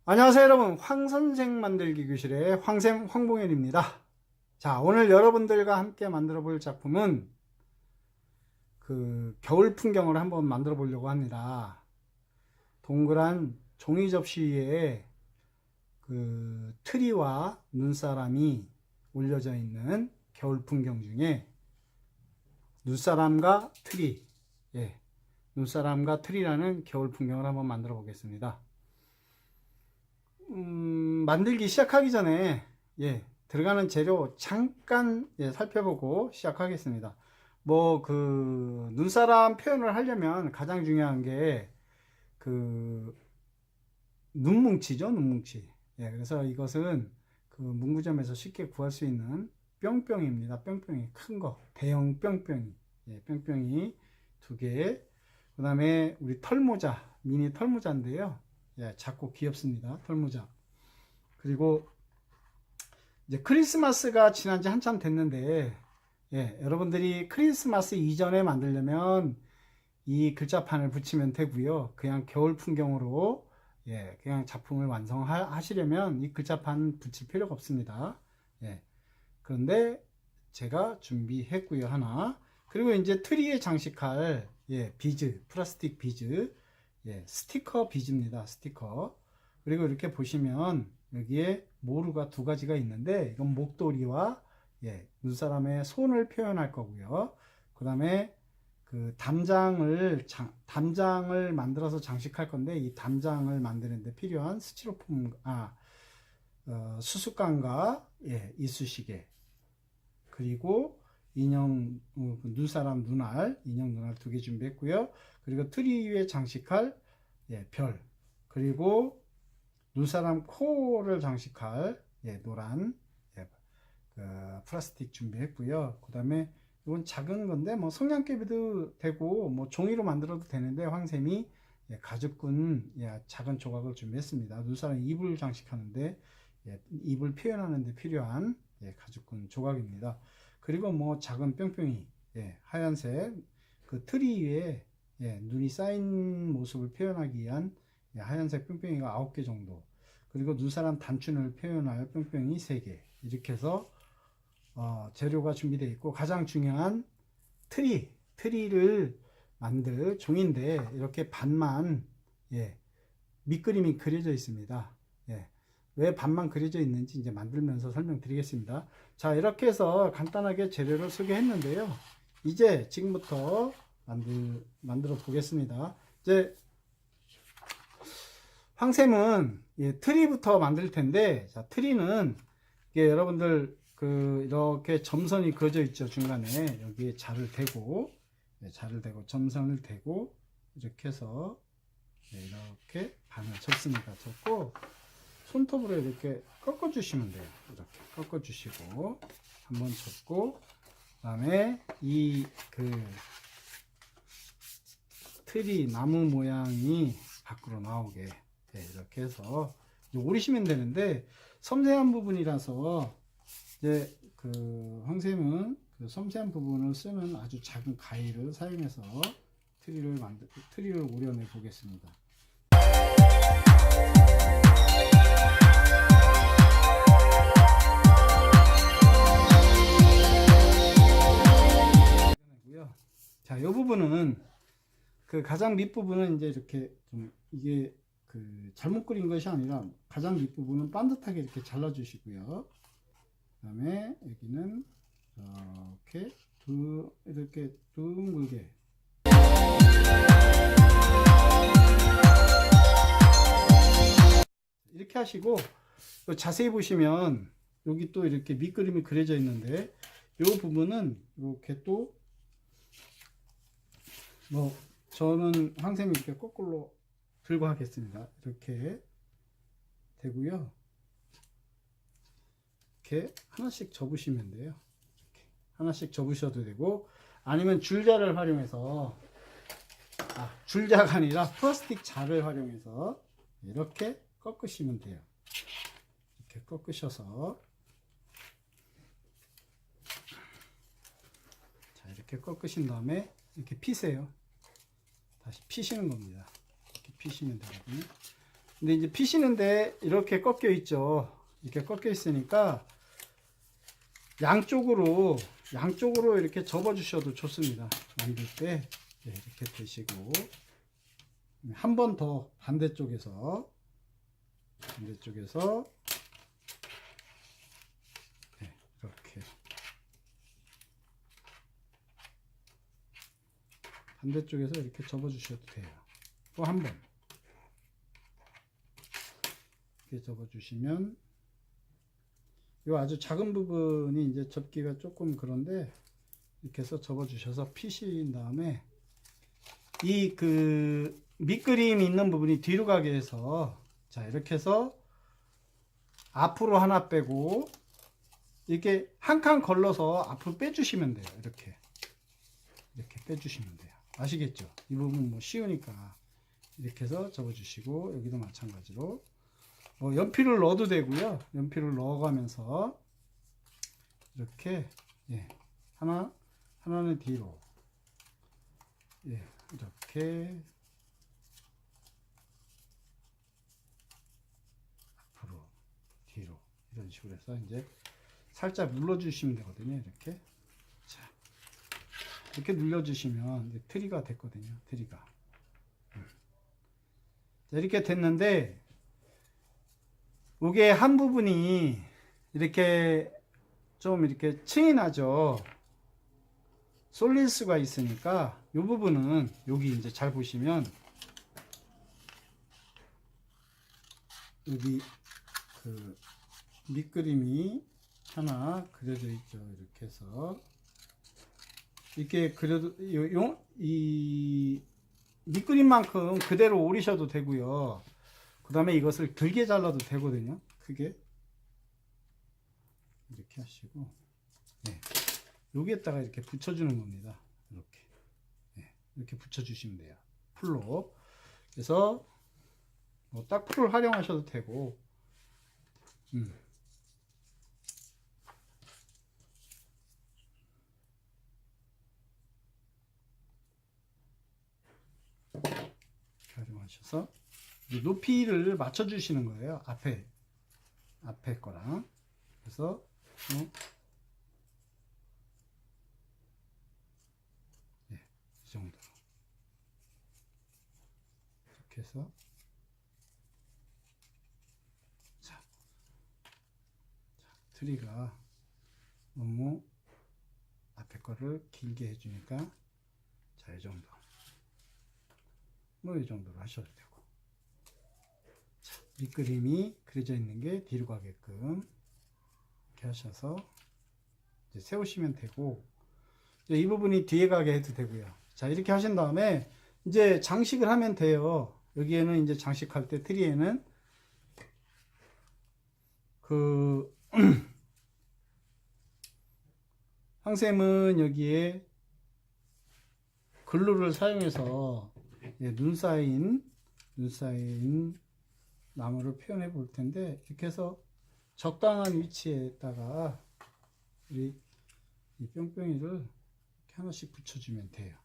안녕하세요 여러분, 황선생 만들기 교실의 황쌤 황봉현입니다. 자, 오늘 여러분들과 함께 만들어 볼 작품은 겨울 풍경을 한번 만들어 보려고 합니다. 동그란 종이 접시 위에 트리와 눈사람이 올려져 있는 겨울 풍경 중에 눈사람과 트리, 눈사람과 트리라는 겨울 풍경을 한번 만들어 보겠습니다. 만들기 시작하기 전에 들어가는 재료 잠깐 살펴보고 시작하겠습니다. 눈사람 표현을 하려면 가장 중요한 게 눈뭉치죠, 눈뭉치. 그래서 이것은 문구점에서 쉽게 구할 수 있는 뿅뿅입니다. 뿅뿅이 큰 거, 대형 뿅뿅이, 뿅뿅이 2개. 그 다음에 우리 털모자, 미니 털모자인데요. 작고 귀엽습니다. 털모자. 그리고 이제 크리스마스가 지난 지 한참 됐는데, 여러분들이 크리스마스 이전에 만들려면 이 글자판을 붙이면 되고요. 그냥 겨울 풍경으로 그냥 작품을 완성하시려면 이 글자판 붙일 필요가 없습니다. 그런데 제가 준비했고요, 하나. 그리고 이제 트리에 장식할 비즈, 플라스틱 비즈, 스티커 비즈입니다. 스티커. 그리고 이렇게 보시면 여기에 모루가 2가지가 있는데 이건 목도리와 눈사람의 손을 표현할 거고요. 그 다음에 담장을 만들어서 장식할 건데 이 담장을 만드는데 필요한 스티로폼, 수수깡과 이쑤시개, 그리고 인형, 눈사람 눈알, 인형 눈알 2개 준비했고요. 그리고 트리 위에 장식할 별, 그리고 눈사람 코를 장식할 노란 플라스틱 준비했고요. 그 다음에 이건 작은 건데 성냥개비도 되고 종이로 만들어도 되는데 황쌤이 가죽끈 작은 조각을 준비했습니다. 눈사람 입을 장식하는데 입을 표현하는데 필요한 가죽끈 조각입니다. 그리고 작은 뿅뿅이 하얀색 트리 위에 눈이 쌓인 모습을 표현하기 위한 하얀색 뿅뿅이가 9개 정도, 그리고 눈사람 단춘을 표현할 뿅뿅이 3개, 이렇게 해서 재료가 준비되어 있고, 가장 중요한 트리를 만들 종인데 이렇게 반만 밑그림이 그려져 있습니다. 왜 반만 그려져 있는지 이제 만들면서 설명드리겠습니다. 자, 이렇게 해서 간단하게 재료를 소개했는데요. 이제 지금부터 만들어 보겠습니다. 이제 황쌤은 트리부터 만들 텐데, 자, 트리는 여러분들 이렇게 점선이 그어져 있죠. 중간에 여기에 자를 대고 점선을 대고 이렇게 해서 이렇게 반을 접습니다. 접고 손톱으로 이렇게 꺾어 주시면 돼요. 이렇게 꺾어 주시고 한번 접고, 그 다음에 트리 나무 모양이 밖으로 나오게 이렇게 해서 오리시면 되는데, 섬세한 부분이라서 이제 황쌤은 섬세한 부분을 쓰는 아주 작은 가위를 사용해서 트리를 오려내 보겠습니다. 자, 이 부분은 가장 밑부분은 이제 이렇게 이게 잘못 그린 것이 아니라 가장 밑부분은 반듯하게 이렇게 잘라 주시고요. 그 다음에 여기는 이렇게 둥글게 이렇게 하시고, 자세히 보시면 여기 또 이렇게 밑그림이 그려져 있는데 이 부분은 이렇게 또 저는 황쌤이 이렇게 거꾸로 들고 하겠습니다. 이렇게 되고요. 이렇게 하나씩 접으시면 돼요. 이렇게 하나씩 접으셔도 되고, 아니면 줄자를 활용해서, 줄자가 아니라 플라스틱 자를 활용해서 이렇게 꺾으시면 돼요. 이렇게 꺾으셔서, 자, 이렇게 꺾으신 다음에 이렇게 피세요. 다시 피시는 겁니다. 이렇게 피시면 되거든요. 근데 이제 피시는데 이렇게 꺾여 있죠. 이렇게 꺾여 있으니까 양쪽으로 이렇게 접어 주셔도 좋습니다. 만들 때 이렇게 되시고, 한 번 더 반대쪽에서 이렇게 반대쪽에서 이렇게 접어 주셔도 돼요. 또 한 번 이렇게 접어 주시면, 이 아주 작은 부분이 이제 접기가 조금 그런데 이렇게 해서 접어 주셔서 피신 다음에 이 그 밑그림 있는 부분이 뒤로 가게 해서, 자, 이렇게 해서 앞으로 하나 빼고 이렇게 한 칸 걸러서 앞으로 빼주시면 돼요. 이렇게 빼주시면 돼요. 아시겠죠? 이 부분 뭐 쉬우니까 이렇게 해서 접어주시고, 여기도 마찬가지로 연필을 넣어도 되고요. 연필을 넣어가면서 이렇게, 하나는 뒤로, 이렇게 앞으로, 뒤로, 이런 식으로 해서 이제 살짝 눌러주시면 되거든요. 이렇게. 자, 이렇게 눌러주시면 이제 트리가 됐거든요. 트리가. 자, 이렇게 됐는데, 이게 한 부분이 이렇게 좀 이렇게 층이 나죠. 쏠릴 수가 있으니까 이 부분은, 여기 이제 잘 보시면 여기 그 밑그림이 하나 그려져 있죠. 이렇게 해서 이렇게 그려도 이 밑그림만큼 그대로 오리셔도 되고요. 그 다음에 이것을 길게 잘라도 되거든요. 크게 이렇게 하시고, 여기에다가 이렇게 붙여주는 겁니다. 이렇게, 이렇게 붙여주시면 돼요. 풀로. 그래서 뭐 딱 풀을 활용하셔도 되고, 활용하셔서 높이를 맞춰주시는 거예요. 앞에 거랑. 그래서 이 정도로 이렇게 해서, 자, 트리가 너무 앞에 거를 길게 해주니까, 자, 이 정도, 뭐 이 정도로 하셔도 되고, 자, 밑그림이 그려져 있는 게 뒤로 가게끔 이렇게 하셔서 이제 세우시면 되고, 이제 이 부분이 뒤에 가게 해도 되고요. 자, 이렇게 하신 다음에 이제 장식을 하면 돼요. 여기에는 이제 장식할 때 트리에는 그 황쌤은 여기에 글루를 사용해서 눈 쌓인 나무를 표현해 볼 텐데, 이렇게 해서 적당한 위치에다가 우리 이 뿅뿅이를 이렇게 하나씩 붙여주면 돼요.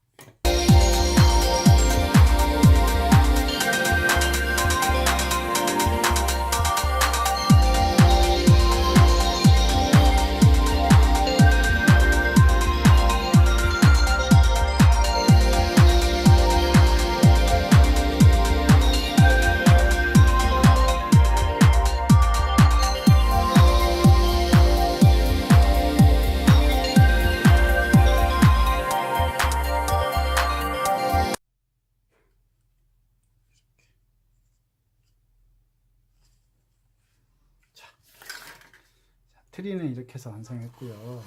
트리는 이렇게 해서 완성했고요.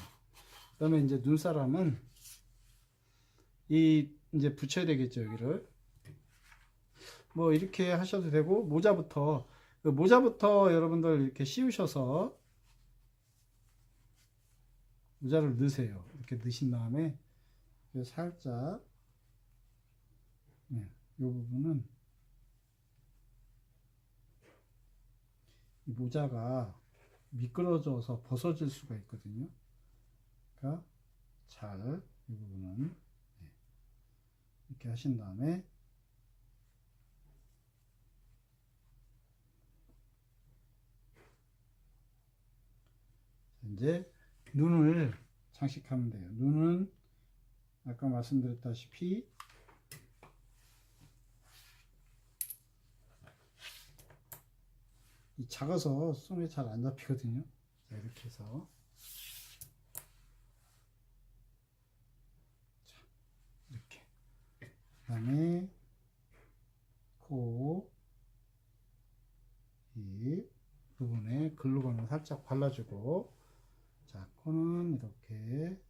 그 다음에 이제 눈사람은 이제 붙여야 되겠죠. 여기를 뭐 이렇게 하셔도 되고, 모자부터 여러분들 이렇게 씌우셔서 모자를 넣으세요. 이렇게 넣으신 다음에 살짝, 이 부분은 이 모자가 미끄러져서 벗어질 수가 있거든요. 그러니까 이 부분은 이렇게 하신 다음에 이제 눈을 장식하면 돼요. 눈은 아까 말씀드렸다시피 이 작아서 손에 잘 안 잡히거든요. 자, 이렇게 해서 자, 이렇게 그 다음에 코, 이 부분에 글루건을 살짝 발라주고, 자, 코는 이렇게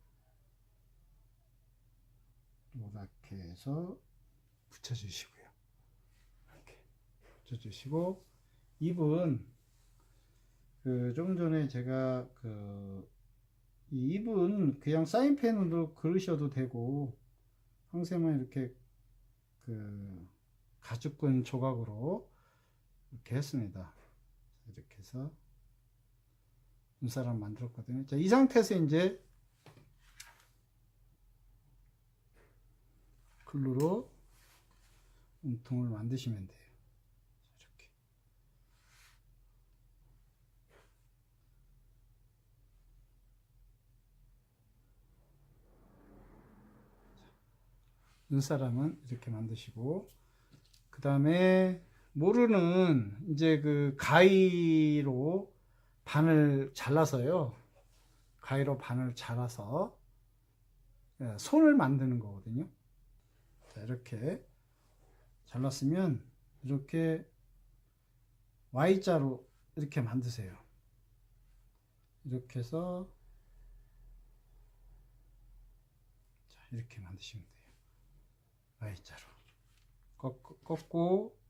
노랗게 해서 붙여주시고요. 이렇게 붙여주시고, 입은 조금 전에 제가 이 입은 그냥 사인펜으로 그으셔도 되고, 황새만 이렇게 가죽끈 조각으로 이렇게 했습니다. 이렇게 해서 눈사람 만들었거든요. 자, 이 상태에서 이제 글루로 몸통을 만드시면 돼요. 이렇게. 눈사람은 이렇게 만드시고, 그 다음에 모르는 이제 가위로 반을 잘라서요. 가위로 반을 잘라서 손을 만드는 거거든요. 자, 이렇게 잘랐으면 이렇게 Y자로 이렇게 만드세요. 이렇게 해서 자, 이렇게 만드시면 돼요. Y자로 꺾고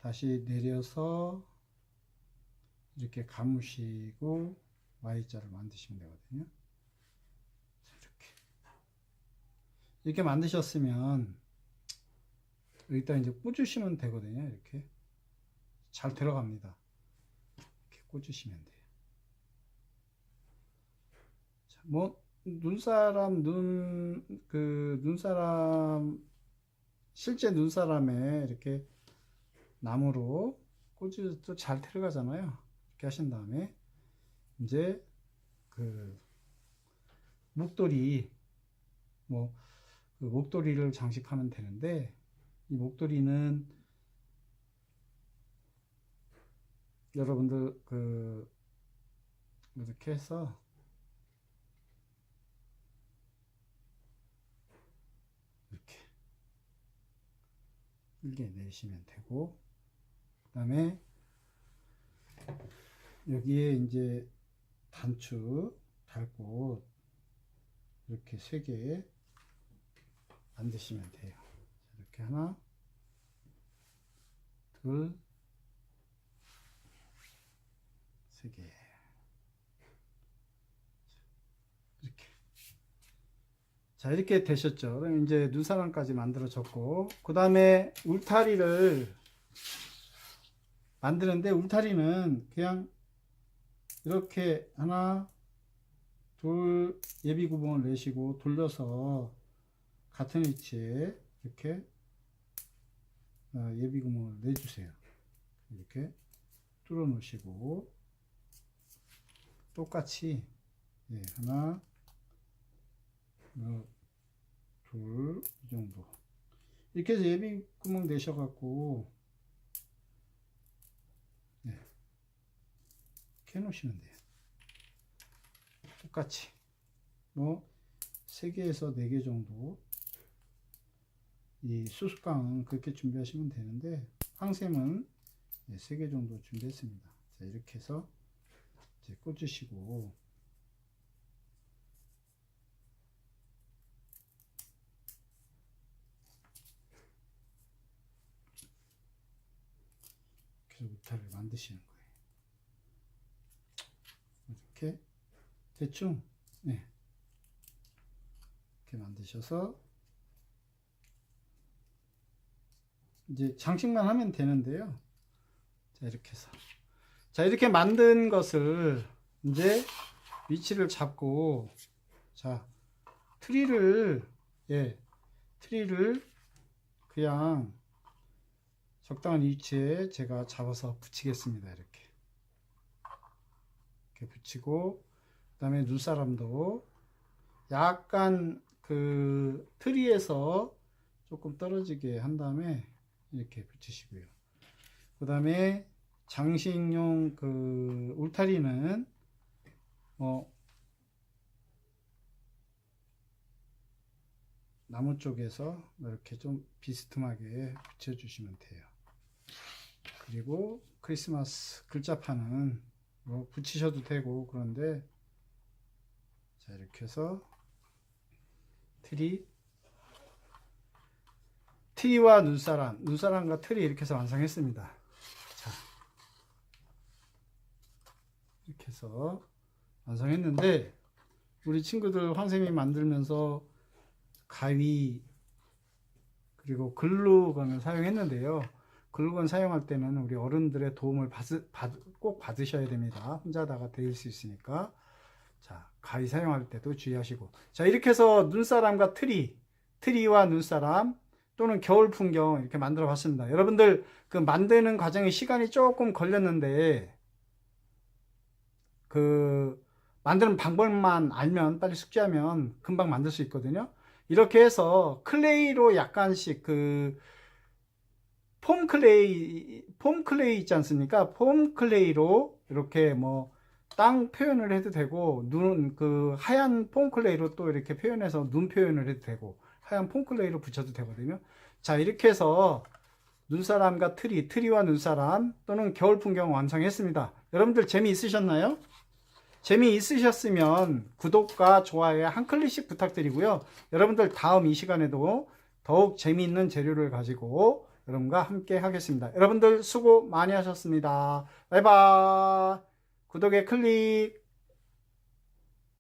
다시 내려서 이렇게 감으시고 Y자를 만드시면 되거든요. 이렇게 만드셨으면 여기다 이제 꽂으시면 되거든요. 이렇게 잘 들어갑니다. 이렇게 꽂으시면 돼요. 자, 뭐 눈사람 눈사람 실제 눈사람에 이렇게 나무로 꽂아도 잘 들어가잖아요. 이렇게 하신 다음에 이제 목도리 목도리를 장식하면 되는데, 이 목도리는 여러분들 이렇게 해서 이렇게 길게 내시면 되고, 그 다음에 여기에 이제 단추 달고 이렇게 3개 만드시면 돼요. 이렇게 하나, 둘, 3개. 이렇게. 자, 이렇게 되셨죠. 그럼 이제 눈사람까지 만들어졌고, 그 다음에 울타리를 만드는데, 울타리는 그냥 이렇게 하나, 둘, 예비 구멍을 내시고 돌려서 같은 위치에 이렇게 예비 구멍을 내주세요. 이렇게 뚫어 놓으시고 똑같이 하나, 둘, 이 정도 이렇게 해서 예비 구멍 내셔갖고 이렇게 해놓으시면 돼요. 똑같이 3개에서 4개 정도, 이 수수깡은 그렇게 준비하시면 되는데 황샘은 3개 정도 준비했습니다. 자, 이렇게 해서 이제 꽂으시고, 그래서 울타리를 만드시는 거예요. 이렇게 대충 이렇게 만드셔서 이제 장식만 하면 되는데요. 자, 이렇게 해서 자, 이렇게 만든 것을 이제 위치를 잡고, 자, 트리를 그냥 적당한 위치에 제가 잡아서 붙이겠습니다. 이렇게 이렇게 붙이고, 그 다음에 눈사람도 약간 그 트리에서 조금 떨어지게 한 다음에 이렇게 붙이시고요. 그 다음에 장식용 그 울타리는 나무 쪽에서 이렇게 좀 비스듬하게 붙여주시면 돼요. 그리고 크리스마스 글자판은 뭐 붙이셔도 되고, 그런데 자, 이렇게 해서 트리와 눈사람과 트리 이렇게 해서 완성했습니다. 자, 이렇게 해서 완성했는데, 우리 친구들 황쌤이 만들면서 가위 그리고 글루건을 사용했는데요. 글루건 사용할 때는 우리 어른들의 도움을 꼭 받으셔야 됩니다. 혼자다가 데일 수 있으니까. 자, 가위 사용할 때도 주의하시고. 자, 이렇게 해서 눈사람과 트리와 눈사람 또는 겨울 풍경 이렇게 만들어 봤습니다. 여러분들 그 만드는 과정에 시간이 조금 걸렸는데, 그 만드는 방법만 알면, 빨리 숙지하면 금방 만들 수 있거든요. 이렇게 해서 클레이로 약간씩 그 폼 클레이 있지 않습니까? 폼 클레이로 이렇게 뭐 땅 표현을 해도 되고, 그 하얀 폼 클레이로 또 이렇게 표현해서 눈 표현을 해도 되고, 하얀 폼 클레이로 붙여도 되거든요. 자, 이렇게 해서 눈사람과 트리와 눈사람 또는 겨울 풍경 완성했습니다. 여러분들 재미있으셨나요? 재미있으셨으면 구독과 좋아요에 한 클릭씩 부탁드리고요. 여러분들 다음 이 시간에도 더욱 재미있는 재료를 가지고 여러분과 함께 하겠습니다. 여러분들 수고 많이 하셨습니다. 바이바이. 구독에 클릭.